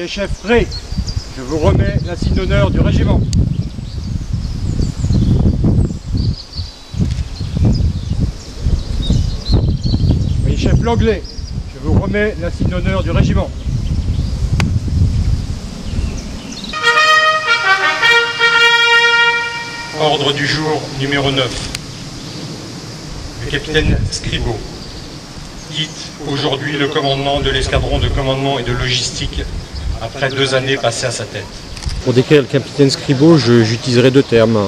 Voyez chef prêt, je vous remets l'insigne d'honneur du régiment. Voyez chef Langlais, je vous remets l'insigne d'honneur du régiment. Ordre du jour numéro 9. Le capitaine Scribot quitte aujourd'hui le commandement de l'escadron de commandement et de logistique après 2 années passées à sa tête. Pour décrire le capitaine Scribot, j'utiliserai 2 termes,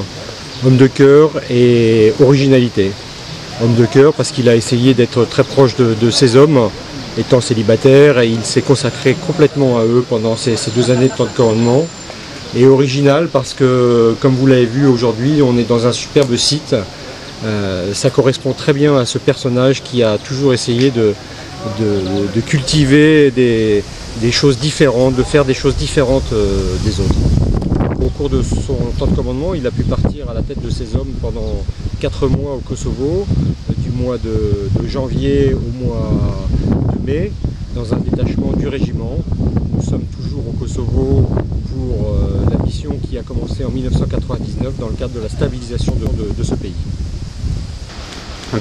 homme de cœur et originalité. Homme de cœur parce qu'il a essayé d'être très proche de ses hommes, étant célibataire, et il s'est consacré complètement à eux pendant ces 2 années de temps de commandement. Et original parce que, comme vous l'avez vu aujourd'hui, on est dans un superbe site. Ça correspond très bien à ce personnage qui a toujours essayé de cultiver des choses différentes, de faire des choses différentes des autres. Au cours de son temps de commandement, il a pu partir à la tête de ses hommes pendant 4 mois au Kosovo, du mois de janvier au mois de mai, dans un détachement du régiment. Nous sommes toujours au Kosovo pour la mission qui a commencé en 1999 dans le cadre de la stabilisation de ce pays.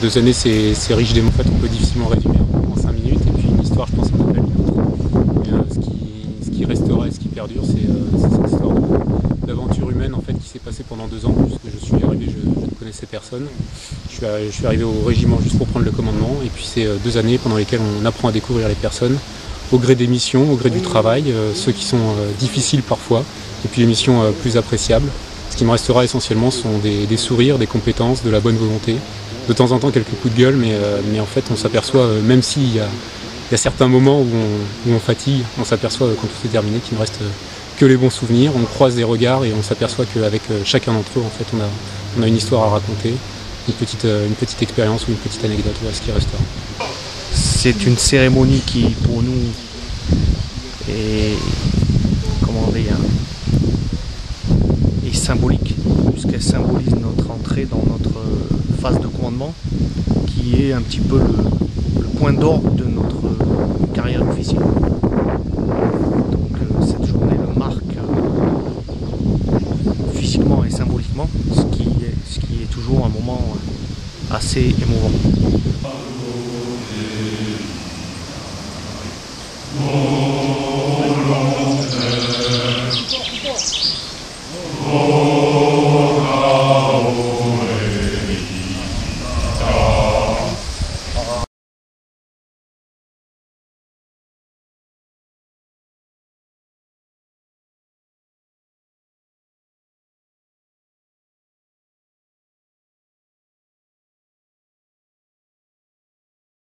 2 années, c'est riche d'émotions. En fait, on peut difficilement résumer en 5 minutes. Et puis une histoire, je pense, en appelle une autre. Ce qui restera et ce qui perdure, c'est cette histoire d'aventure humaine en fait, qui s'est passée pendant 2 ans. Puisque je suis arrivé, je ne connaissais personne. Je suis arrivé au régiment juste pour prendre le commandement. Et puis c'est 2 années pendant lesquelles on apprend à découvrir les personnes, au gré des missions, au gré du travail, ceux qui sont difficiles parfois, et puis les missions plus appréciables. Ce qui me restera essentiellement sont des sourires, des compétences, de la bonne volonté. De temps en temps quelques coups de gueule, mais en fait on s'aperçoit, même s'il y a certains moments où on fatigue, on s'aperçoit quand tout est terminé qu'il ne reste que les bons souvenirs, on croise des regards et on s'aperçoit qu'avec chacun d'entre eux en fait on a une histoire à raconter, une petite expérience ou une petite anecdote, voilà ce qui restera. C'est une cérémonie qui pour nous est, comment dire, est symbolique, puisqu'elle symbolise notre entrée dans notre phase de commandement, qui est un petit peu le point d'orgue de notre carrière d'officier. Donc cette journée le marque physiquement et symboliquement, ce qui est toujours un moment assez émouvant.